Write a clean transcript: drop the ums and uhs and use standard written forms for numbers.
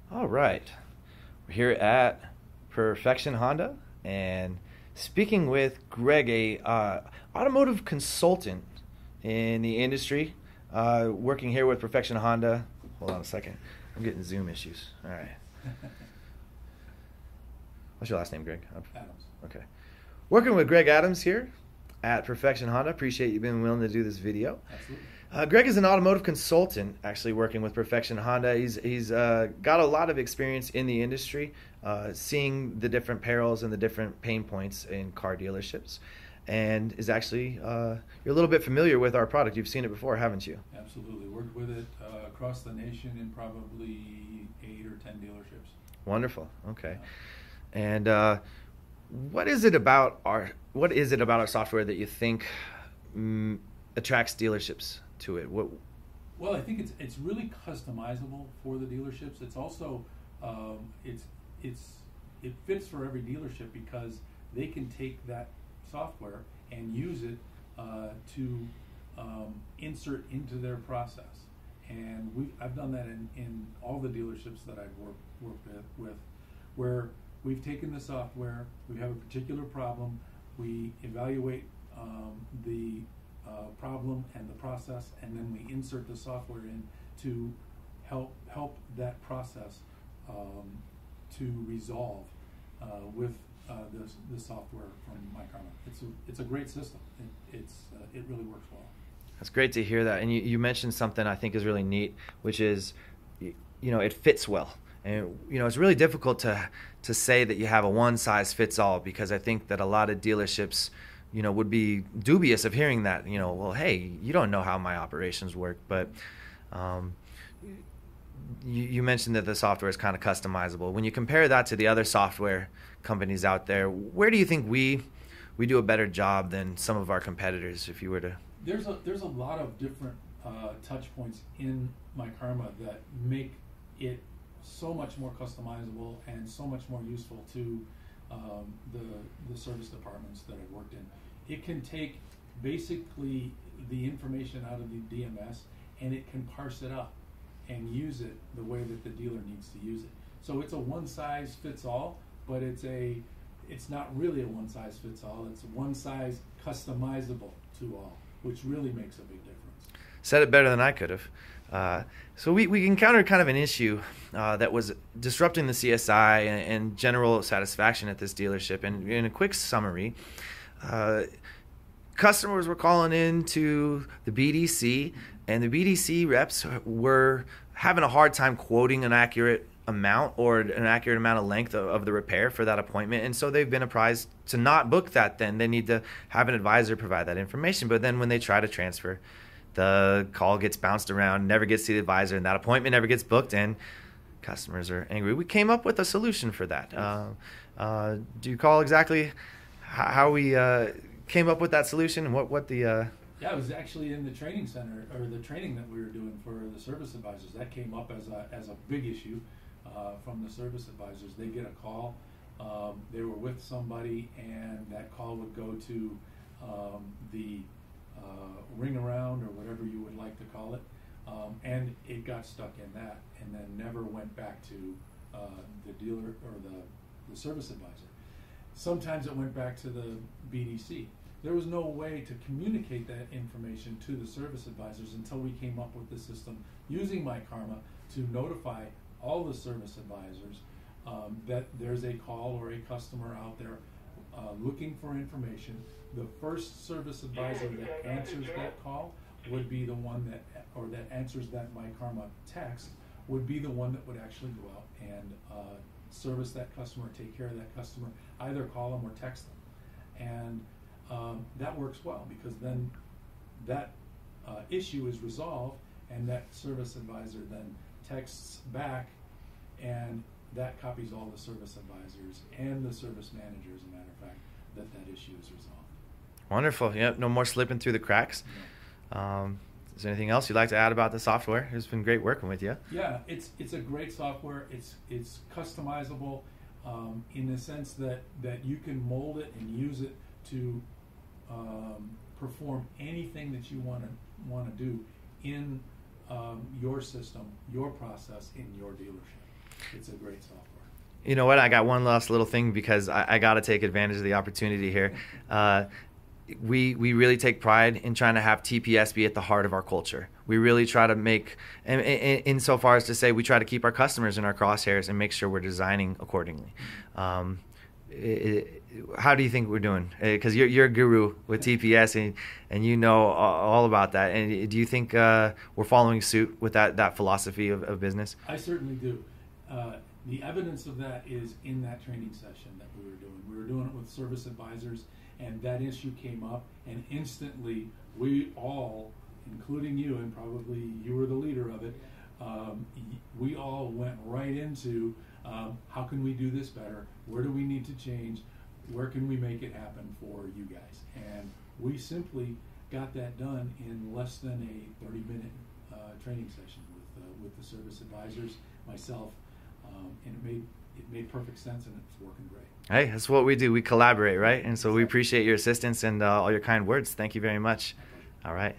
All right. We're here at Perfection Honda and speaking with Greg, a automotive consultant in the industry, working here with Perfection Honda. Hold on a second. I'm getting Zoom issues. All right. What's your last name, Greg? Adams. Okay. Working with Greg Adams here at Perfection Honda. Appreciate you being willing to do this video. Absolutely. Greg is an automotive consultant, actually working with Perfection Honda. He's got a lot of experience in the industry, seeing the different perils and the different pain points in car dealerships, and is actually you're a little bit familiar with our product. You've seen it before, haven't you? Absolutely. Worked with it across the nation in probably 8 or 10 dealerships. Wonderful. Okay. Yeah. And what is it about our software that you think attracts dealerships to it? Well, I think it's really customizable for the dealerships. It's also it fits for every dealership because they can take that software and use it to insert into their process. And I've done that in all the dealerships that I've worked with, where we've taken the software, we have a particular problem, we evaluate the problem and the process, and then we insert the software in to help that process to resolve with the software from myKaarma. It's a great system. It really works well. That's great to hear that. And you mentioned something I think is really neat, which is, it fits well. And, it's really difficult to say that you have a one-size-fits-all, because I think that a lot of dealerships, would be dubious of hearing that, well, hey, you don't know how my operations work. But you mentioned that the software is kind of customizable. When you compare that to the other software companies out there, where do you think we do a better job than some of our competitors, if you were to? There's a lot of different touch points in myKaarma that make it so much more customizable and so much more useful to the service departments that I've worked in. It can take basically the information out of the DMS and it can parse it up and use it the way that the dealer needs to use it. So it's a one-size-fits-all, but it's not really a one-size-fits-all. It's one-size customizable to all, which really makes a big difference. Said it better than I could have. So we encountered kind of an issue that was disrupting the CSI and general satisfaction at this dealership. And in a quick summary, customers were calling in to the BDC, and the BDC reps were having a hard time quoting an accurate amount or an accurate amount of length of the repair for that appointment. And so they've been apprised to not book that. Then they need to have an advisor provide that information. But then when they try to transfer, the call gets bounced around, never gets to the advisor, and that appointment never gets booked, and customers are angry. We came up with a solution for that. Do you recall exactly how we came up with that solution and what the... Yeah, it was actually in the training center, or the training that we were doing for the service advisors. That came up as a big issue from the service advisors. They get a call. They were with somebody, and that call would go to the ring around, or whatever you would like to call it, and it got stuck in that, and then never went back to the dealer or the service advisor. Sometimes it went back to the BDC. There was no way to communicate that information to the service advisors until we came up with the system using myKaarma to notify all the service advisors that there's a call or a customer out there looking for information. The first service advisor that answers that call would be the one that answers that myKaarma text would be the one that would actually go out and service that customer, take care of that customer, either call them or text them. And that works well, because then that issue is resolved, and that service advisor then texts back, and that copies all the service advisors and the service manager, as a matter of fact, that issue is resolved. Wonderful. Yep. No more slipping through the cracks. Yeah. Is there anything else you'd like to add about the software? It's been great working with you. Yeah, it's a great software. It's customizable in the sense that you can mold it and use it to perform anything that you want to do in your system, your process, in your dealership. it's a great software. You know what? I got one last little thing because I got to take advantage of the opportunity here. We really take pride in trying to have TPSV at the heart of our culture. We really try to make, insofar as to say, we try to keep our customers in our crosshairs and make sure we're designing accordingly. How do you think we're doing? Because you're a guru with TPS and you know all about that. And do you think we're following suit with that philosophy of business? I certainly do. The evidence of that is in that training session that we were doing. We were doing it with service advisors, and that issue came up, and instantly we all, including you, and probably you were the leader of it, we all went right into how can we do this better? Where do we need to change? Where can we make it happen for you guys? And we simply got that done in less than a 30-minute training session with the service advisors, myself, and it made perfect sense, and it's working great. Hey, that's what we do. We collaborate, right? And so we appreciate your assistance and all your kind words. Thank you very much. All right.